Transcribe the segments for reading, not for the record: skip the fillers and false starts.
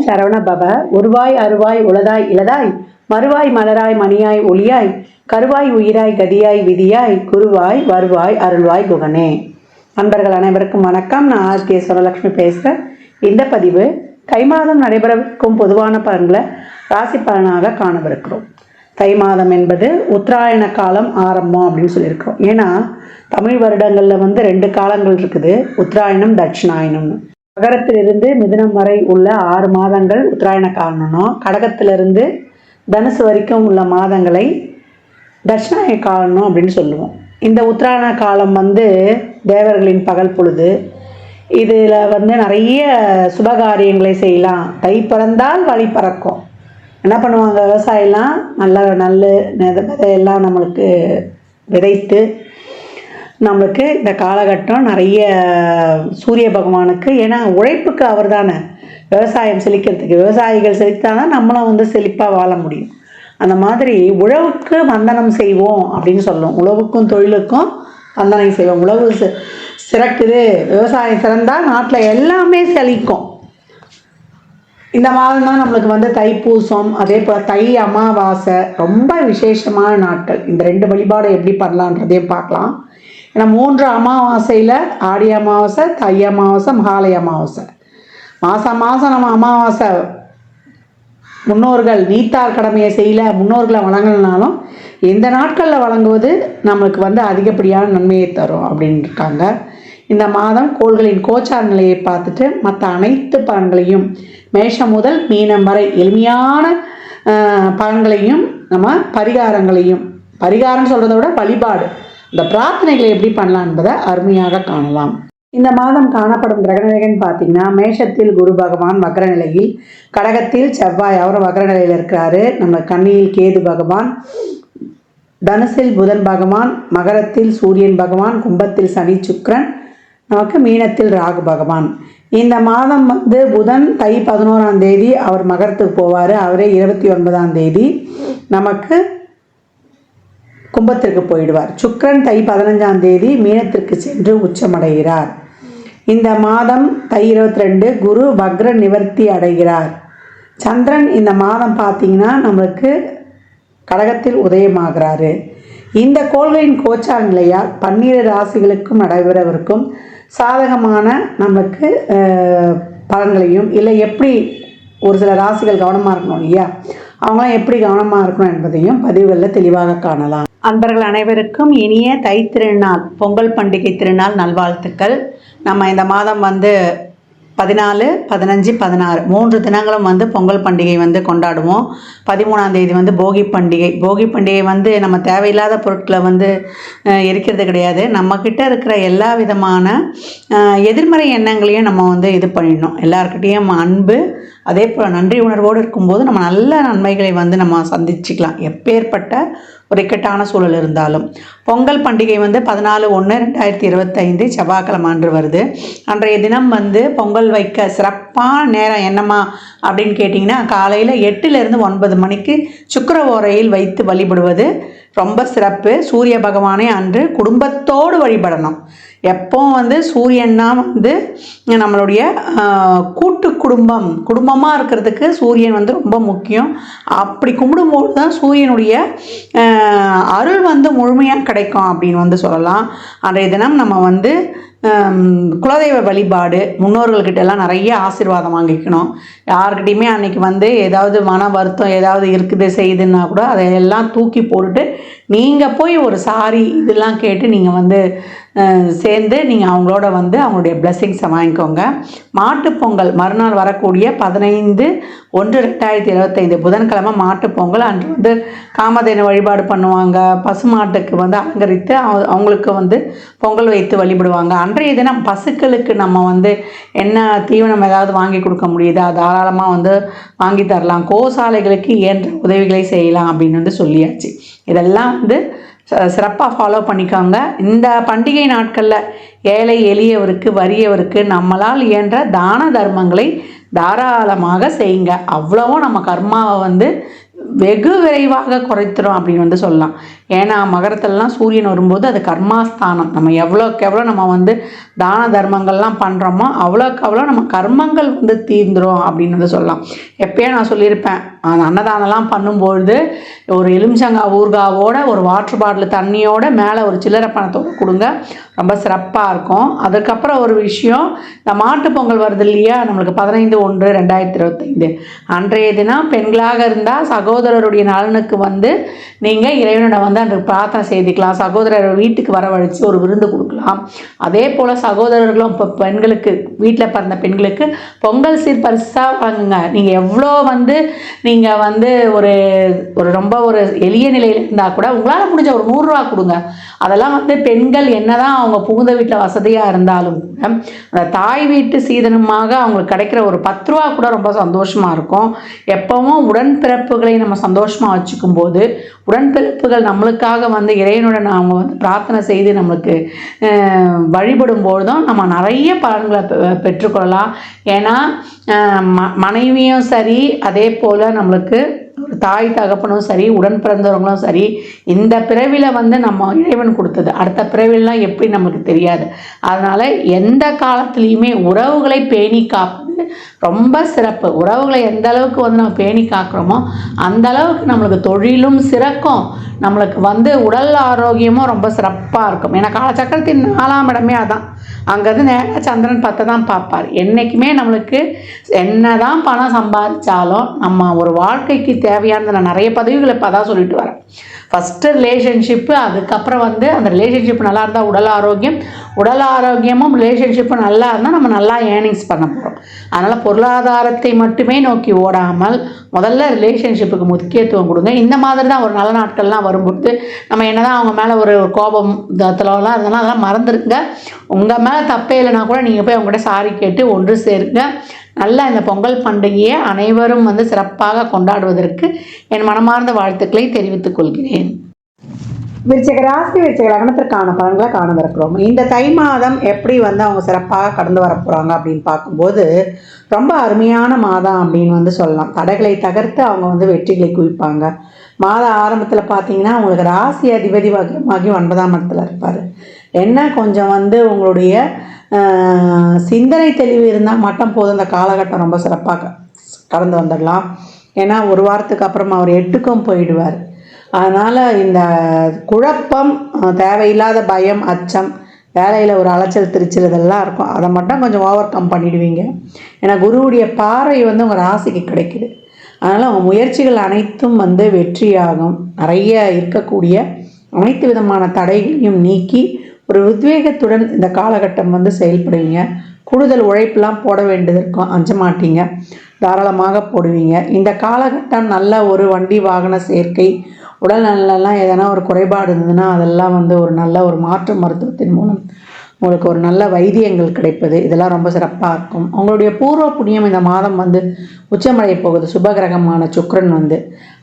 சரவண பவ. உருவாய் அருவாய் உளதாய் இளதாய் மறுவாய் மலராய் மணியாய் ஒளியாய் கருவாய் உயிராய் கதியாய் விதியாய் குருவாய் வருவாய் அருள்வாய் குகனே. நண்பர்கள் அனைவருக்கும் வணக்கம். நான் ஆர்கே சுரலட்சுமி பேசுகிறேன். இந்த பதிவு தை மாதம் நடைபெறவிருக்கும் பொதுவான பலன்களை ராசி பலனாக காணவிருக்கிறோம். தை மாதம் என்பது உத்தராயண காலம் ஆரம்பம் அப்படின்னு சொல்லியிருக்கிறோம். ஏன்னா தமிழ் வருடங்களில் 2 காலங்கள் இருக்குது, உத்தராயணம் தட்சிணாயணம்னு. மகரத்திலிருந்து மிதுனம் வரை உள்ள 6 மாதங்கள் உத்தராயண காலம்னும், கடகத்திலிருந்து தனுசு வரைக்கும் உள்ள மாதங்களை தட்சிணாயன காலம் அப்படின்னு சொல்லுவோம். இந்த உத்தராயண காலம் தேவர்களின் பகல் பொழுது. இதில் நிறைய சுபகாரியங்களை செய்யலாம். தை பிறந்தால் வழி பறக்கும். என்ன பண்ணுவாங்க, விவசாயம்லாம் நல்ல விதையெல்லாம் நம்மளுக்கு விதைத்து நம்மளுக்கு இந்த காலகட்டம் நிறைய சூரிய பகவானுக்கு, ஏன்னா உழைப்புக்கு அவர் தானே விவசாயம் செழிக்கிறதுக்கு. விவசாயிகள் செழித்தாதான் நம்மளும் செழிப்பாக வாழ முடியும். அந்த மாதிரி உழவுக்கு வந்தனம் செய்வோம் அப்படின்னு சொல்லுவோம். உழவுக்கும் தொழிலுக்கும் வந்தனம் செய்வோம். உழவு சிறக்குது, விவசாயம் சிறந்தால் நாட்டில் எல்லாமே செழிக்கும். இந்த மாதம் தான் நம்மளுக்கு தைப்பூசம், அதே போல் தை அமாவாசை ரொம்ப விசேஷமான நாட்கள். இந்த 2 வழிபாடு எப்படி பண்ணலான்றதையும் பார்க்கலாம். ஏன்னா 3 அமாவாசையில் ஆடி அமாவாசை, தை அமாவாசை, மகாலய அமாவாசை. மாதம் நம்ம அமாவாசை முன்னோர்கள் நீத்தார் கடமையை செய்யல, முன்னோர்களை வழங்கலனாலும் இந்த நாட்களில் வழங்குவது நம்மளுக்கு அதிகப்படியான நன்மையை தரும் அப்படின்னு இருக்காங்க. இந்த மாதம் கோள்களின் கோச்சார நிலையை பார்த்துட்டு மற்ற அனைத்து பலன்களையும் மேஷம் முதல் மீனம் வரை எளிமையான பலன்களையும் நம்ம பரிகாரம் சொல்கிறத விட வழிபாடு, இந்த பிரார்த்தனைகளை எப்படி பண்ணலாம் என்பதை அருமையாக காணலாம். இந்த மாதம் காணப்படும் கிரகநிலைகள்னு பார்த்தீங்கன்னா, மேஷத்தில் குரு பகவான் வக்ர நிலையில், கடகத்தில் செவ்வாய் அவரும் வக்ர நிலையில் இருக்கிறாரு. நம்ம கன்னியில் கேது பகவான், தனுசில் புதன் பகவான், மகரத்தில் சூரியன் பகவான், கும்பத்தில் சனி சுக்கிரன், நமக்கு மீனத்தில் ராகு பகவான். இந்த மாதம் புதன் தை 11ஆம் தேதி அவர் மகரத்துக்கு போவார். அவரே 29ஆம் தேதி நமக்கு கும்பத்திற்கு போயிடுவார். சுக்கிரன் தை 15ஆம் தேதி மீனத்திற்கு சென்று உச்சமடைகிறார். இந்த மாதம் தை 22 குரு வக்ர நிவர்த்தி அடைகிறார். சந்திரன் இந்த மாதம் பார்த்திங்கன்னா நம்மளுக்கு கடகத்தில் உதயமாகிறாரு. இந்த கோள்களின் கோச்சார நிலையால் 12 ராசிகளுக்கும் நடைபெறவிருக்கும் சாதகமான நம்மளுக்கு பலன்களையும், இல்லை எப்படி ஒரு சில ராசிகள் கவனமாக இருக்கணும் இல்லையா, அவங்களாம் எப்படி கவனமாக இருக்கணும் என்பதையும் பதிவுகளில் தெளிவாக காணலாம். அன்பர்கள் அனைவருக்கும் இனிய தை திருநாள், பொங்கல் பண்டிகை திருநாள் நல்வாழ்த்துக்கள். நம்ம இந்த மாதம் 14, 15, 16 3 தினங்களும் பொங்கல் பண்டிகை கொண்டாடுவோம். 13ஆம் தேதி போகி பண்டிகை. போகி பண்டிகை நம்ம தேவையில்லாத பொருட்களை எரிக்கிறது கிடையாது. நம்மக்கிட்ட இருக்கிற எல்லா விதமான எதிர்மறை எண்ணங்களையும் நம்ம இது பண்ணிடணும். எல்லாருக்கிட்டேயும் அன்பு, அதே போல் நன்றி உணர்வோடு இருக்கும்போது நம்ம நல்ல நன்மைகளை நம்ம சந்திச்சுக்கலாம், எப்பேற்பட்ட ஒரு இக்கட்டான சூழல் இருந்தாலும். பொங்கல் பண்டிகை 14/1/2025 செவ்வாய்க்கிழமை அன்று வருது. அன்றைய தினம் பொங்கல் வைக்க சிறப்பான நேரம் என்னம்மா அப்படின்னு கேட்டிங்கன்னா, காலையில் 8லிருந்து 9 மணிக்கு சுக்கிர ஓரையில் வைத்து வழிபடுவது ரொம்ப சிறப்பு. சூரிய பகவானை அன்று குடும்பத்தோடு வழிபடணும். எப்போ சூரியன்னா நம்மளுடைய கூட்டு குடும்பமாக இருக்கிறதுக்கு சூரியன் ரொம்ப முக்கியம். அப்படி கும்பிடும்போது தான் சூரியனுடைய அருள் முழுமையாக கிடைக்கும் அப்படின்னு சொல்லலாம். அன்றைய தினம் நம்ம குலதெய்வ வழிபாடு, முன்னோர்கள்கிட்ட எல்லாம் நிறைய ஆசீர்வாதம் வாங்கிக்கணும். யாருக்கிட்டையுமே அன்றைக்கி ஏதாவது மன வருத்தம் ஏதாவது இருக்குது செய்யுதுன்னா கூட அதையெல்லாம் தூக்கி போட்டுட்டு நீங்கள் போய் ஒரு சாரி இதெல்லாம் கேட்டு நீங்கள் சேர்ந்து நீங்கள் அவங்களோட அவங்களுடைய பிளெஸ்ஸிங்ஸை வாங்கிக்கோங்க. மாட்டுப்பொங்கல் மறுநாள் வரக்கூடிய 15/1/2025 புதன்கிழமை மாட்டுப்பொங்கல். அன்று காமதேனு வழிபாடு பண்ணுவாங்க. பசுமாட்டுக்கு அலங்கரித்து அவங்களுக்கு பொங்கல் வைத்து வழிபடுவாங்க. அன்றைய தினம் பசுக்களுக்கு நம்ம என்ன தீவனம் ஏதாவது வாங்கி கொடுக்க முடியுதா தாராளமாக வாங்கி தரலாம். கோசாலைகளுக்கு இயன்ற உதவிகளை செய்யலாம் அப்படின்னு சொல்லியாச்சு. இதெல்லாம் சிறப்பாக ஃபாலோ பண்ணிக்கோங்க. இந்த பண்டிகை நாட்களில் ஏழை எளியவருக்கு வறியவருக்கு நம்மளால் இயன்ற தான தர்மங்களை தாராளமாக செய்யுங்க. அவ்வளவும் நம்ம கர்மாவை வெகு விரைவாக குறைத்துரும் அப்படின்னு வந்து சொல்லலாம். ஏன்னா மகரத்திலலாம் சூரியன் வரும்போது அது கர்மாஸ்தானம். நம்ம எவ்வளோக்கு எவ்வளோ நம்ம வந்து தான தர்மங்கள்லாம் பண்ணுறோமோ அவ்வளோக்கு அவ்வளோ நம்ம கர்மங்கள் வந்து தீர்ந்துடும் அப்படின்னு வந்து சொல்லலாம். எப்பயே நான் சொல்லியிருப்பேன், அந்த அன்னதானம்லாம் பண்ணும்பொழுது ஒரு எலுமிச்சங்காய் ஊறுகாவோட ஒரு வாட்டர் பாட்டில் தண்ணியோட மேலே ஒரு சில்லறை பணத்தோடு கொடுங்க, ரொம்ப சிறப்பாக இருக்கும். அதுக்கப்புறம் ஒரு விஷயம், இந்த மாட்டு பொங்கல் வருது இல்லையா, நம்மளுக்கு 15/1/2025 அன்றைய தினம் பெண்களாக இருந்தால் சகோதரருடைய நலனுக்கு வந்து நீங்கள் இறைவனிடம் வந்து அந்த பிரார்த்தனை செய்துக்கலாம். சகோதரர் வீட்டுக்கு வரவழைச்சு ஒரு விருந்து கொடுக்கலாம். அதே போல் சகோதரர்களும் இப்போ பெண்களுக்கு, வீட்டில் பிறந்த பெண்களுக்கு பொங்கல் சீர் பரிசாக வாங்குங்க. நீங்கள் எவ்வளோ வந்து நீங்கள் வந்து ஒரு ஒரு ரொம்ப ஒரு எளிய நிலையில் இருந்தால் கூட உங்களால் முடிஞ்ச ஒரு 100 ரூபா கொடுங்க. அதெல்லாம் வந்து பெண்கள் என்னதான் அவங்க புகுந்த வீட்டில் வசதியாக இருந்தாலும் கூட அந்த தாய் வீட்டு சீதனமாக அவங்களுக்கு கிடைக்கிற ஒரு 10 ரூபா கூட ரொம்ப சந்தோஷமாக இருக்கும். எப்பவும் உடன்பிறப்புகளை நம்ம சந்தோஷமாக வச்சுக்கும் போது, உடன்பிறப்புகள் நம்மளுக்காக வந்து இறைவனுடன் அவங்க வந்து பிரார்த்தனை செய்து நம்மளுக்கு வழிபடும் பொழுதும் நம்ம நிறைய பலன்களை பெற்றுக்கொள்ளலாம். ஏன்னா மனைவியும் சரி, அதே போல் நம்மளுக்கு தாய் தகப்பனும் சரி, உடன் பிறந்தவங்களும் சரி, இந்த பிறவியில் வந்து நம்ம இறைவன் கொடுத்தது, அடுத்த பிறவிலாம் எப்படி நமக்கு தெரியாது. அதனால் எந்த காலத்துலேயுமே உறவுகளை பேணி காப்பது ரொம்ப சிறப்பு. உறவுகளை எந்த அளவுக்கு வந்து நம்ம பேணி காக்கிறோமோ அந்த அளவுக்கு நம்மளுக்கு தொழிலும் சிறக்கும், நம்மளுக்கு வந்து உடல் ஆரோக்கியமும் ரொம்ப சிறப்பாக இருக்கும். ஏன்னா காலச்சக்கரத்தின் 4ஆம் இடமே அதான். அங்கேருந்து நேராக சந்திரன் 10 தான் பார்ப்பார். என்றைக்குமே நம்மளுக்கு என்ன தான் பணம் சம்பாதிச்சாலும் நம்ம ஒரு வாழ்க்கைக்கு தேவையானது, நான் நிறைய பதவிகளை இப்போ தான் சொல்லிட்டு வரேன். ஃபஸ்ட்டு ரிலேஷன்ஷிப்பு, அதுக்கப்புறம் வந்து அந்த ரிலேஷன்ஷிப் நல்லா இருந்தால் உடல் ஆரோக்கியமும் ரிலேஷன்ஷிப்பும் நல்லா இருந்தால் நம்ம நல்லா ஏர்னிங்ஸ் பண்ண போகிறோம். அதனால் பொருளாதாரத்தை மட்டுமே நோக்கி ஓடாமல் முதல்ல ரிலேஷன்ஷிப்புக்கு முக்கியத்துவம் கொடுங்க. இந்த மாதிரி தான் ஒரு நல்ல நாட்கள்லாம் வரும்போது நம்ம என்ன தான் அவங்க மேலே ஒரு கோபம் தத்தலாம் இருந்தோம்னா அதெல்லாம் மறந்துருங்க. உங்கள் மேலே தப்பே இல்லைனா கூட நீங்கள் போய் அவங்ககிட்ட சாரி கேட்டு ஒன்று சேருங்க. நல்லா இந்த பொங்கல் பண்டிகையை அனைவரும் வந்து சிறப்பாக கொண்டாடுவதற்கு என் மனமார்ந்த வாழ்த்துக்களை தெரிவித்துக் கொள்கிறேன். விருச்சிக ராசி, விருச்சிக லக்னத்திற்கான பலன்களை காணவிருக்கிறோம். இந்த தை மாதம் எப்படி வந்து அவங்க சிறப்பாக கடந்து வர போகிறாங்க அப்படின்னு பார்க்கும்போது ரொம்ப அருமையான மாதம் அப்படின்னு வந்து சொல்லலாம். தடைகளை தகர்த்து அவங்க வந்து வெற்றிகளை குவிப்பாங்க. மாத ஆரம்பத்தில் பார்த்தீங்கன்னா உங்களுக்கு ராசி அதிபதி வகமாகி 9ஆம் இடத்துல இருப்பார். என்ன கொஞ்சம் வந்து உங்களுடைய சிந்தனை தெளிவு இருந்தால் மட்டும் போதும், அந்த காலகட்டம் ரொம்ப சிறப்பாக கடந்து வந்துடலாம். ஏன்னா ஒரு வாரத்துக்கு அப்புறம் அவர் 8க்கும் போயிடுவார். அதனால் இந்த குழப்பம், தேவையில்லாத பயம், அச்சம், வேலையில் ஒரு அலைச்சல் திருச்சல் இதெல்லாம் இருக்கும். அதை மட்டும் கொஞ்சம் ஓவர் கம் பண்ணிடுவீங்க. ஏன்னா குருவுடைய பார்வை வந்து உங்கள் ராசிக்கு கிடைக்குது. அதனால் உங்கள் முயற்சிகள் அனைத்தும் வந்து வெற்றியாகும். நிறைய இருக்கக்கூடிய அனைத்து விதமான தடைகளையும் நீக்கி ஒரு உத்வேகத்துடன் இந்த காலகட்டம் வந்து செயல்படுவீங்க. கூடுதல் உழைப்பெலாம் போட வேண்டியது இருக்கும், அஞ்ச மாட்டீங்க, தாராளமாக போடுவீங்க. இந்த காலகட்டம் நல்ல ஒரு வண்டி வாகன சேர்க்கை, உடல் நலெல்லாம் எதனா ஒரு குறைபாடு இருந்ததுன்னா அதெல்லாம் வந்து ஒரு நல்ல ஒரு மாற்று மருத்துவத்தின் மூலம் உங்களுக்கு ஒரு நல்ல வைத்தியங்கள் கிடைப்பது, இதெல்லாம் ரொம்ப சிறப்பாக இருக்கும். உங்களுடைய பூர்வ புண்ணியம் இந்த மாதம் வந்து உச்சமடைய போகுது. சுபகிரகமான சுக்கிரன் வந்து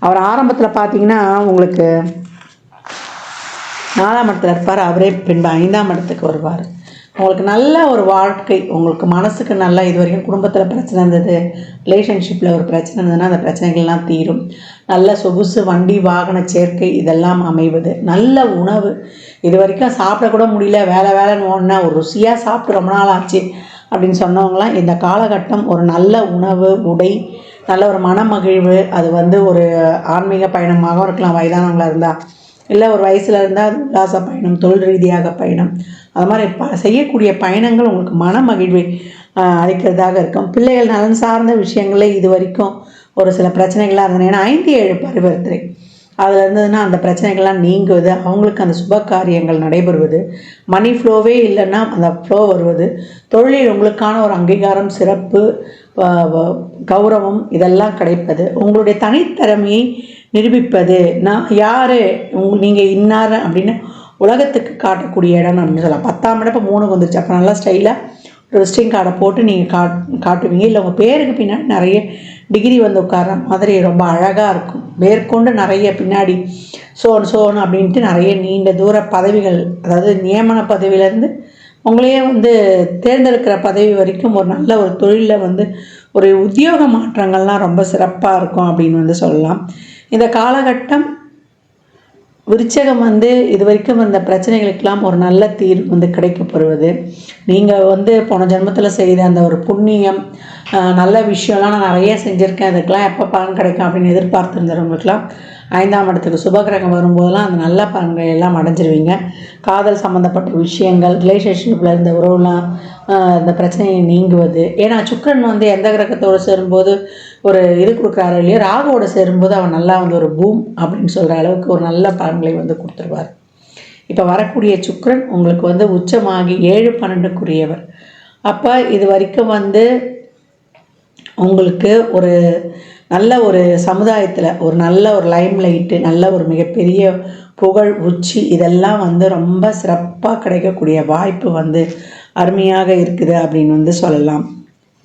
அவர் ஆரம்பத்தில் பார்த்தீங்கன்னா உங்களுக்கு 4ஆம் இடத்துல இருப்பார். அவரே பின்பு 5ஆம் இடத்துக்கு வருவார். உங்களுக்கு நல்ல ஒரு வாழ்க்கை, உங்களுக்கு மனசுக்கு நல்லா, இது வரைக்கும் குடும்பத்தில் பிரச்சனை இருந்தது, ரிலேஷன்ஷிப்பில் ஒரு பிரச்சனை இருந்ததுன்னா அந்த பிரச்சனைகள்லாம் தீரும். நல்ல சொகுசு வண்டி வாகன சேர்க்கை இதெல்லாம் அமைவது. நல்ல உணவு, இது வரைக்கும் சாப்பிடக்கூட முடியல, வேலைன்னு ஓடினா ஒரு ருசியாக சாப்பிட்டு ரொம்ப நாள் ஆச்சு அப்படின்னு சொன்னவங்களாம் இந்த காலகட்டம் ஒரு நல்ல உணவு, உடை, நல்ல ஒரு மனமகிழ்வு, அது வந்து ஒரு ஆன்மீக பயணமாகவும் இருக்கலாம் வயதானவங்களாக இருந்தால், இல்லை ஒரு வயசில் இருந்தால் அது உல்லாச பயணம், தொழில் ரீதியாக பயணம், அது மாதிரி செய்யக்கூடிய பயணங்கள் உங்களுக்கு மன மகிழ்வை அளிக்கிறதாக இருக்கும். பிள்ளைகள் நலன் சார்ந்த விஷயங்களில் இது வரைக்கும் ஒரு சில பிரச்சனைகளாக இருந்தது. ஏன்னா 5-7 பரிவர்த்தனை அதில் இருந்ததுன்னா அந்த பிரச்சனைகள்லாம் நீங்குவது, அவங்களுக்கு அந்த சுப காரியங்கள் நடைபெறுவது, மணி ஃப்ளோவே இல்லைன்னா அந்த ஃப்ளோ வருவது, தொழிலில் உங்களுக்கான ஒரு அங்கீகாரம், சிறப்பு, கௌரவம் இதெல்லாம் கிடைப்பது, உங்களுடைய தனித்திறமையை நிரூபிப்பது, நான் யார், நீங்கள் இன்னார் அப்படின்னு உலகத்துக்கு காட்டக்கூடிய இடம் அப்படின்னு சொல்லலாம். 10ஆம் இடம் இப்போ 3 வந்துருச்சு. அப்போ நல்லா ஸ்டைலாக ஒரு விசிட்டிங் கார்டை போட்டு நீங்கள் காட்டுவீங்க. இல்லை உங்கள் பேருக்கு பின்னாடி நிறைய டிகிரி வந்து உட்கார்ற மாதிரி ரொம்ப அழகாக இருக்கும். மேற்கொண்டு நிறைய பின்னாடி சோன்னு அப்படின்ட்டு நிறைய நீண்ட தூர பதவிகள், அதாவது நியமன பதவியிலேருந்து உங்களையே வந்து தேர்ந்தெடுக்கிற பதவி வரைக்கும் ஒரு நல்ல ஒரு தொழிலில் வந்து ஒரு உத்தியோக மாற்றங்கள்லாம் ரொம்ப சிறப்பாக இருக்கும் அப்படின்னு வந்து சொல்லலாம். இந்த காலகட்டம் விருச்சகம் வந்து இது வரைக்கும் இந்த பிரச்சனைகளுக்கெல்லாம் ஒரு நல்ல தீர்வு வந்து கிடைக்கப்படுவது, நீங்கள் போன ஜென்மத்தில் செய்த அந்த ஒரு புண்ணியம் நல்ல விஷயம்லாம் நான் நிறைய செஞ்சுருக்கேன், அதுக்கெலாம் எப்போ பலன் கிடைக்கும் அப்படின்னு எதிர்பார்த்துருந்தவங்களுக்கெல்லாம் 5ஆம் இடத்துக்கு சுபகிரகம் வரும்போதெல்லாம் அந்த நல்ல பலன்கள் எல்லாம் அடைஞ்சிருவீங்க. காதல் சம்மந்தப்பட்ட விஷயங்கள், ரிலேஷன்ஷிப்பில் இருந்த உறவுலாம் இந்த பிரச்சனையை நீங்குவது. ஏன்னா சுக்கிரன் எந்த கிரகத்தோடு சேரும்போது ஒரு இது கொடுக்குறாரு இல்லையோ, ராகுவோடு சேரும்போது அவன் நல்லா ஒரு பூம் அப்படின்னு சொல்கிற அளவுக்கு ஒரு நல்ல பலன்களை கொடுத்துருவார். இப்போ வரக்கூடிய சுக்கிரன் உங்களுக்கு உச்சமாகி 7-12க்குரியவர். அப்போ இது வரைக்கும் உங்களுக்கு ஒரு நல்ல ஒரு சமுதாயத்தில் ஒரு நல்ல ஒரு லைம் லைட்டு, நல்ல ஒரு மிகப்பெரிய புகழ் உச்சி இதெல்லாம் ரொம்ப சிறப்பாக கிடைக்கக்கூடிய வாய்ப்பு அருமையாக இருக்குது அப்படின்னு சொல்லலாம்.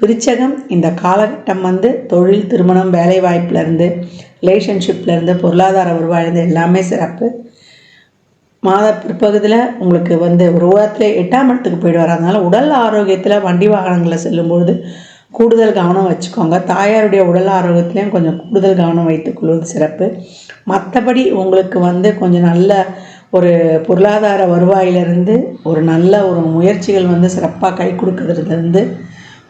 விருச்சகம் இந்த காலகட்டம் தொழில், திருமணம், வேலை வாய்ப்புலேருந்து, ரிலேஷன்ஷிப்லேருந்து, பொருளாதார வருவாயிலேருந்து எல்லாமே சிறப்பு. மாத பிற்பகுதியில் உங்களுக்கு ஒரு வாரத்தில் 8ஆம் இடத்துக்கு போயிட்டு வராதனால உடல் ஆரோக்கியத்தில் வண்டி வாகனங்களில் செல்லும்பொழுது கூடுதல் கவனம் வச்சுக்கோங்க. தாயாருடைய உடல் ஆரோக்கியத்துலேயும் கொஞ்சம் கூடுதல் கவனம் வைத்துக்கொள்வது சிறப்பு. மற்றபடி உங்களுக்கு கொஞ்சம் நல்ல ஒரு பொருளாதார வருவாயிலிருந்து ஒரு நல்ல ஒரு முயற்சிகள் சிறப்பாக கை கொடுக்கறதுலேருந்து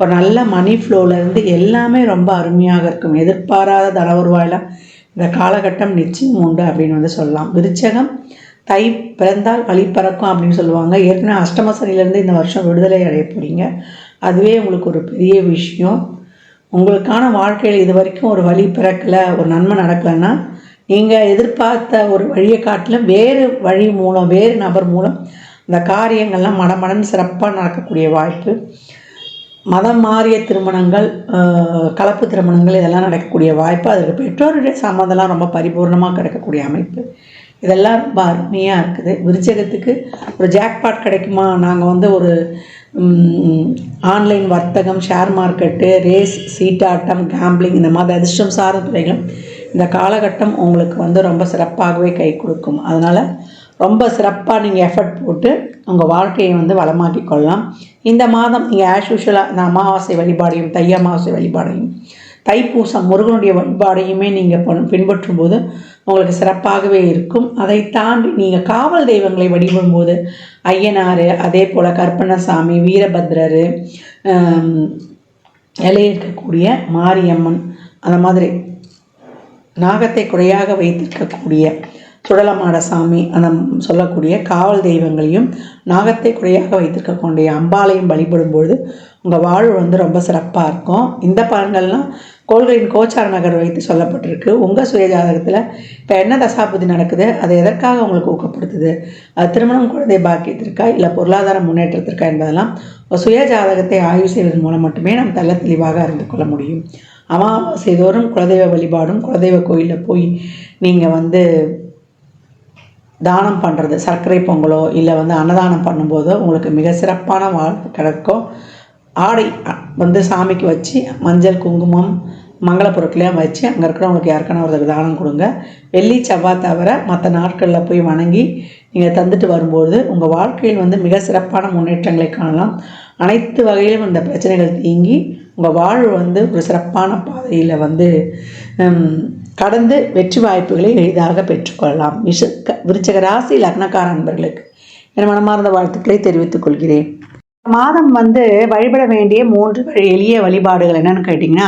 ஒரு நல்ல மணி ஃப்ளோவிலேருந்து எல்லாமே ரொம்ப அருமையாக இருக்கும். எதிர்பாராத தன வருவாயெல்லாம் இந்த காலகட்டம் நிச்சயம் உண்டு அப்படின்னு சொல்லலாம். விருச்சகம் தை பிறந்தால் வழி பறக்கும் அப்படின்னு சொல்லுவாங்க. ஏற்கனவே அஷ்டம சனியிலேருந்து இந்த வருஷம் விடுதலை அடைய போகிறீங்க. அதுவே உங்களுக்கு ஒரு பெரிய விஷயம். உங்களுக்கான வாழ்க்கையில் இது வரைக்கும் ஒரு வழி பிறக்கலை, ஒரு நன்மை நடக்கலைன்னா நீங்கள் எதிர்பார்த்த ஒரு வழியை காட்டிலும் வேறு வழி மூலம், வேறு நபர் மூலம் அந்த காரியங்கள்லாம் மடமடன்னு சிறப்பாக நடக்கக்கூடிய வாய்ப்பு. மதம் மாறிய திருமணங்கள், கலப்பு திருமணங்கள் இதெல்லாம் நடக்கக்கூடிய வாய்ப்பு. அதுக்கு பெற்றோருடைய சம்மந்தம்லாம் ரொம்ப பரிபூர்ணமாக கிடைக்கக்கூடிய அமைப்பு. இதெல்லாம் ரொம்ப அருமையாக இருக்குது. விருச்சகத்துக்கு ஒரு ஜாக்பாட் கிடைக்குமா? நாங்கள் ஒரு ஆன்லைன் வர்த்தகம், ஷேர் மார்க்கெட்டு, ரேஸ், சீட்டாட்டம், கேம்பிளிங் இந்த மாதிரி அதிர்ஷ்டம் சார்ந்த துறைகளும் இந்த காலகட்டம் உங்களுக்கு ரொம்ப சிறப்பாகவே கை கொடுக்கும். அதனால் ரொம்ப சிறப்பாக நீங்கள் எஃபர்ட் போட்டு உங்கள் வாழ்க்கையை வளமாக்கி கொள்ளலாம். இந்த மாதம் நீங்கள் ஆஸ் யூஷுவலாக இந்த அமாவாசை வழிபாடையும், தை அமாவாசை வழிபாடையும், தைப்பூசம் முருகனுடைய வழிபாடையுமே நீங்கள் பின்பற்றும் போது உங்களுக்கு சிறப்பாகவே இருக்கும். அதை தாண்டி நீங்கள் காவல் தெய்வங்களை வழிபடும்போது ஐயனார், அதே போல் கற்பனசாமி, வீரபத்ரர், இருக்கக்கூடிய மாரியம்மன், அந்த மாதிரி நாகத்தை குறையாக வைத்திருக்கக்கூடிய சுடலமாட சாமி, அந்த சொல்லக்கூடிய காவல் தெய்வங்களையும் நாகத்தை குறையாக வைத்திருக்கக்கூடிய அம்பாலையும் வழிபடும்பொழுது உங்கள் வாழ்வு ரொம்ப சிறப்பாக இருக்கும். இந்த பலன்கள்லாம் கோள்களின் கோச்சார நகர் வைத்து சொல்லப்பட்டிருக்கு. உங்கள் சுயஜாதகத்தில் இப்போ என்ன தசாபுதி நடக்குது, அது எதற்காக உங்களுக்கு ஊக்கப்படுத்துது, அது திருமணம், குழந்தை பாக்கியத்திற்கா இல்லை பொருளாதார முன்னேற்றத்திற்கா என்பதெல்லாம் சுயஜாதகத்தை ஆய்வு செய்வதன் மூலம் மட்டுமே நாம் தெள்ள தெளிவாக அறிந்து கொள்ள முடியும். அமாவாசை தோறும் குலதெய்வ வழிபாடும், குலதெய்வ கோயிலில் போய் நீங்கள் தானம் பண்ணுறது, சர்க்கரை பொங்கலோ இல்லை அன்னதானம் பண்ணும்போதோ உங்களுக்கு மிக சிறப்பான வாழ்வு கிடைக்கும். ஆடை சாமிக்கு வச்சு மஞ்சள், குங்குமம், மங்கள பொருட்களையும் வச்சு அங்கே இருக்கிறவங்களுக்கு யாருக்கான ஒருத்தருக்கு தானம் கொடுங்க. வெள்ளி, செவ்வாய் தவிர மற்ற நாட்களில் போய் வணங்கி நீங்கள் தந்துட்டு வரும்போது உங்கள் வாழ்க்கையில் மிக சிறப்பான முன்னேற்றங்களை காணலாம். அனைத்து வகையிலும் இந்த பிரச்சனைகள் நீங்கி உங்கள் வாழ்வு ஒரு சிறப்பான பாதையில் கடந்து வெற்றி வாய்ப்புகளை எளிதாக பெற்றுக்கொள்ளலாம். விருச்சிக ராசி லக்னக்கார நண்பர்களுக்கு என் மனமார்ந்த வாழ்த்துக்களை தெரிவித்துக் கொள்கிறேன். மாதம் வழிபட வேண்டிய 3 எளிய வழிபாடுகள் என்னென்னு கேட்டிங்கன்னா,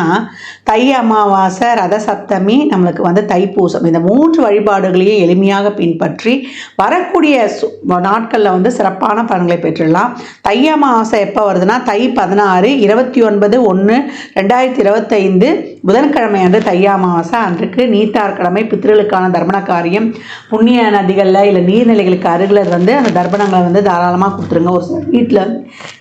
தை அமாவாசை, ரத சப்தமி, நம்மளுக்கு தைப்பூசம். இந்த 3 வழிபாடுகளையும் எளிமையாக பின்பற்றி வரக்கூடிய நாட்களில் சிறப்பான பலன்களை பெற்றுடலாம். தை அமாவாசை எப்போ வருதுன்னா, தை 16 29/1/2025 புதன்கிழமை அன்று தை அமாவாசை. அன்றைக்கு நீத்தார் கடமை, பித்ருளுக்கான தர்ப்பண காரியம், புண்ணிய நதிகளில் இல்லை நீர்நிலைகளுக்கு அருகில் அந்த தர்ப்பணங்களை தாராளமாக கொடுத்துருங்க. ஒரு சில வீட்டில்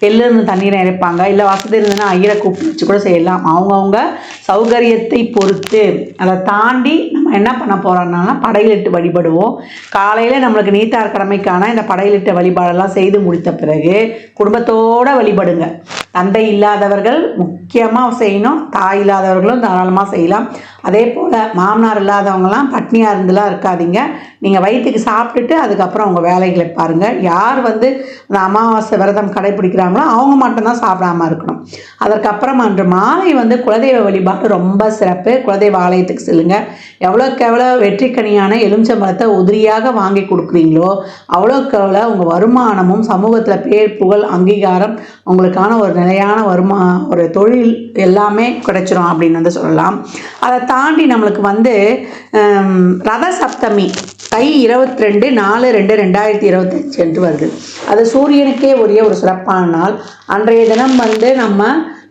எள்ளிருந்து தண்ணீரை இறைப்பாங்க, இல்லை வசதி இருந்ததுன்னா ஐயரை கூப்பிட்டு வச்சு கூட செய்யலாம். அவங்கவுங்க சௌகரியத்தை பொறுத்து. அதை தாண்டி நம்ம என்ன பண்ண போகிறோம்னா, படையிலிட்டு வழிபடுவோம். காலையில் நம்மளுக்கு நீத்தார் கடமைக்கான இந்த படையிலிட்ட வழிபாடெல்லாம் செய்து முடித்த பிறகு குடும்பத்தோடு வழிபடுங்க. தந்தை இல்லாதவர்கள் முக்கியமாக செய்யணும், தாய் இல்லாதவர்களும் தாராளமாக செய்யலாம். அதே போல் மாமனார் இல்லாதவங்களாம் பட்னியாக இருந்துலாம் இருக்காதீங்க. நீங்கள் வயிற்றுக்கு சாப்பிட்டுட்டு அதுக்கப்புறம் உங்கள் வேலைகளை பாருங்கள். யார் வந்து அந்த அமாவாசை விரதம் கடைப்பிடிக்கிறாங்களோ அவங்க மட்டும்தான் சாப்பிடாமல் இருக்கணும். அதற்கப்புறம் அன்று மாலை வந்து குலதெய்வ வழிபாடு ரொம்ப சிறப்பு. குலதெய்வ ஆலயத்துக்கு செல்லுங்க. எவ்வளோக்கு எவ்வளோ வெற்றிக்கனியான எலுமிச்சம்பழத்தை உதிரியாக வாங்கி கொடுக்குறீங்களோ அவ்வளோக்கு எவ்வளோ உங்கள் வருமானமும் சமூகத்தில் பேர் புகழ் அங்கீகாரம் உங்களுக்கான ஒரு நிலையான ஒரு தொழில் எல்லாமே கிடைச்சிரும் அப்படின்னு வந்து சொல்லலாம். அதை தாண்டி நம்மளுக்கு வந்து ரத சப்தமி தை 22/4/2025 என்று வருது. அது சூரியனுக்கே உரிய ஒரு சிறப்பான நாள். அன்றைய தினம் வந்து நம்ம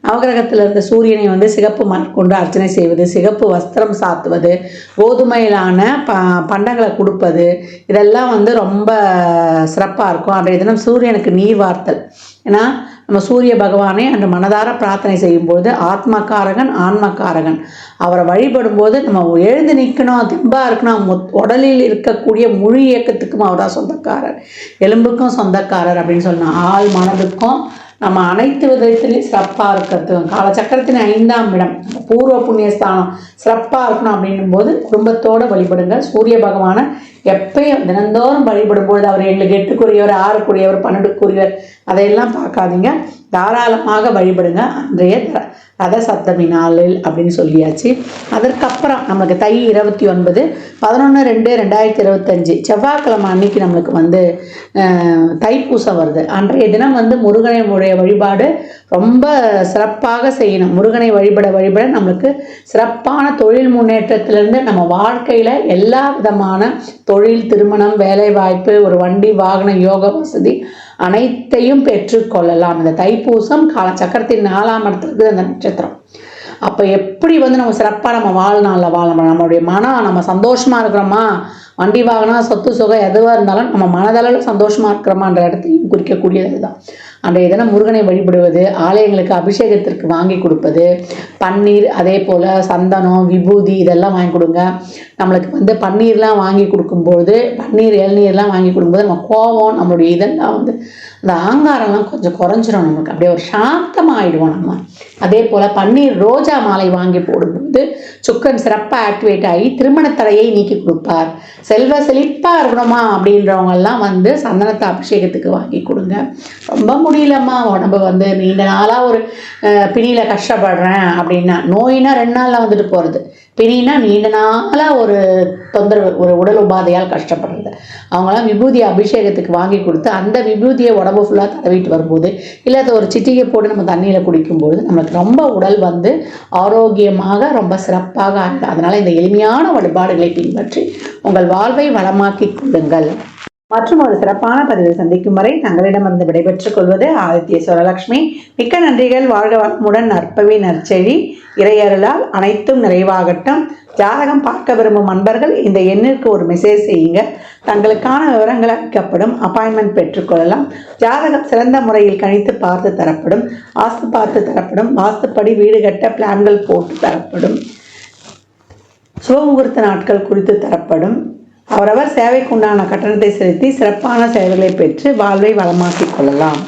நவகிரகத்தில் இருந்த சூரியனை வந்து சிகப்பு மலர் கொண்டு அர்ச்சனை செய்வது, சிகப்பு வஸ்திரம் சாத்துவது, கோதுமையிலான பண்டங்களை கொடுப்பது, இதெல்லாம் வந்து ரொம்ப சிறப்பாக இருக்கும். அன்றைய தினம் சூரியனுக்கு நீர் வார்த்தல். ஏன்னா நம்ம சூரிய பகவானை அன்று மனதார பிரார்த்தனை செய்யும்பொழுது ஆத்மக்காரகன் ஆன்மக்காரகன் அவரை வழிபடும்போது நம்ம எழுந்து நிற்கணும், தெம்பாக இருக்கணும். உடலில் இருக்கக்கூடிய முழு இயக்கத்துக்கும் அவர் தான் சொந்தக்காரர், எலும்புக்கும் சொந்தக்காரர் அப்படின்னு சொல்லணும். ஆள் மனதுக்கும் நம்ம அனைத்து விதத்திலையும் சிறப்பாக இருக்கிறதுக்கும் காலச்சக்கரத்தின் 5ஆம் இடம் பூர்வ புண்ணியஸ்தானம் சிறப்பாக இருக்கணும் அப்படின்னும் போது குடும்பத்தோடு வழிபடுங்க. சூரிய பகவானை எப்பயும் தினந்தோறும் வழிபடும்பொழுது அவர் எங்களுக்கு 8க்குரியவர், 6க்குரியவர், 12க்குரியவர் அதையெல்லாம் பார்க்காதீங்க. தாராளமாக வழிபடுங்க அன்றைய ரத சப்தமி நாளில் அப்படின்னு சொல்லியாச்சு. அதற்கப்புறம் நம்மளுக்கு தை 29/11/2025 செவ்வாய்க்கிழமை அன்னைக்கு நம்மளுக்கு வந்து தைப்பூசம் வருது. அன்றைய தினம் வந்து முருகனுடைய வழிபாடு ரொம்ப சிறப்பாக செய்யணும். முருகனை வழிபட நம்மளுக்கு சிறப்பான தொழில் முன்னேற்றத்திலிருந்து நம்ம வாழ்க்கையில் எல்லா விதமான தொழில், திருமணம், வேலைவாய்ப்பு, ஒரு வண்டி வாகன யோக வசதி அனைத்தையும் பெற்றுக்கொள்ளலாம். இந்த தைப்பூசம் சக்கரத்தின் 4ஆம் இடத்துக்கு அந்த நட்சத்திரம். அப்போ எப்படி வந்து நம்ம சிறப்பாக நம்ம வாழ்நாளில் வாழணும், நம்மளுடைய மனம் நம்ம சந்தோஷமாக இருக்கிறோமா, வண்டி வாகனம் சொத்து சுகம் எதுவாக இருந்தாலும் நம்ம மனதளவில் சந்தோஷமாக இருக்கிறோமான்ற இடத்தையும் குறிக்கக்கூடியது தான். அன்றைய தினம் முருகனை வழிபடுவது, ஆலயங்களுக்கு அபிஷேகத்திற்கு வாங்கி கொடுப்பது, பன்னீர், அதே போல் சந்தனம், விபூதி இதெல்லாம் வாங்கி கொடுங்க. நம்மளுக்கு வந்து பன்னீர்லாம் வாங்கி கொடுக்கும்போது, பன்னீர் இளநீர்லாம் வாங்கி கொடுக்கும்போது நம்ம கோபம், நம்மளுடைய இதெல்லாம் வந்து அந்த ஆங்காரம்லாம் கொஞ்சம் குறைஞ்சிரும். நமக்கு அப்படியே ஒரு சாந்தமாகிடுவோம் நம்ம. அதே போல் பன்னீர் ரோஜா மாலை வாங்கி போடும்போது சுக்கரன் சிறப்பாக ஆக்டிவேட் ஆகி திருமண தடையை நீக்கி கொடுப்பார். செல்வ செழிப்பாக இருக்கணுமா அப்படின்றவங்கெல்லாம் வந்து சந்தனத்தை அபிஷேகத்துக்கு வாங்கி கொடுங்க. ரொம்ப முடியலம்மா, உடம்பு வந்து நீண்ட நாளாக ஒரு பிணியில் கஷ்டப்படுறேன் அப்படின்னா, நோயினா 2 நாளில் வந்துட்டு போகிறது, பிணினா நீண்ட நாளாக ஒரு தொந்தரவு, ஒரு உடல் உபாதையால் கஷ்டப்படுறது, அவங்களாம் விபூதி அபிஷேகத்துக்கு வாங்கி கொடுத்து அந்த விபூதியை உடம்பு ஃபுல்லாக தடவிட்டு வரும்போது, இல்லை அதை ஒரு சிட்டிகை போட்டு நம்ம தண்ணியில் குடிக்கும்போது நம்மளுக்கு ரொம்ப உடல் வந்து ஆரோக்கியமாக ரொம்ப சிறப்பாக ஆகும். அதனால் இந்த எளிமையான வழிபாடுகளை பின்பற்றி உங்கள் வாழ்வை வளமாக்கி கொள்ளுங்கள். மற்றும் ஒரு சிறப்பான பதிவில் சந்திக்கும் வரை தங்களிடமிருந்து விடைபெற்றுக் கொள்வது ஆதித்ய சுரலட்சுமி. மிக்க நன்றிகள். வாழ்க வளமுடன். நற்பவி நற்செழி இறையருளால் அனைத்தும் நிறைவாகட்டும். ஜாதகம் பார்க்க விரும்பும் அன்பர்கள் இந்த எண்ணிற்கு ஒரு மெசேஜ் செய்யுங்க. தங்களுக்கான விவரங்கள் அளிக்கப்படும். அப்பாயின்மெண்ட் பெற்றுக்கொள்ளலாம். ஜாதகம் சிறந்த முறையில் கணித்து பார்த்து தரப்படும். வாஸ்து பார்த்து தரப்படும். வாஸ்துப்படி வீடு கட்ட பிளான்கள் போட்டு தரப்படும். சுபமுகூர்த்த நாட்கள் குறித்து தரப்படும். அவரவர் சேவைக்குண்டான கட்டணத்தை செலுத்தி சிறப்பான சேவைகளை பெற்று வாழ்வை வளமாக்கிக் கொள்ளலாம்.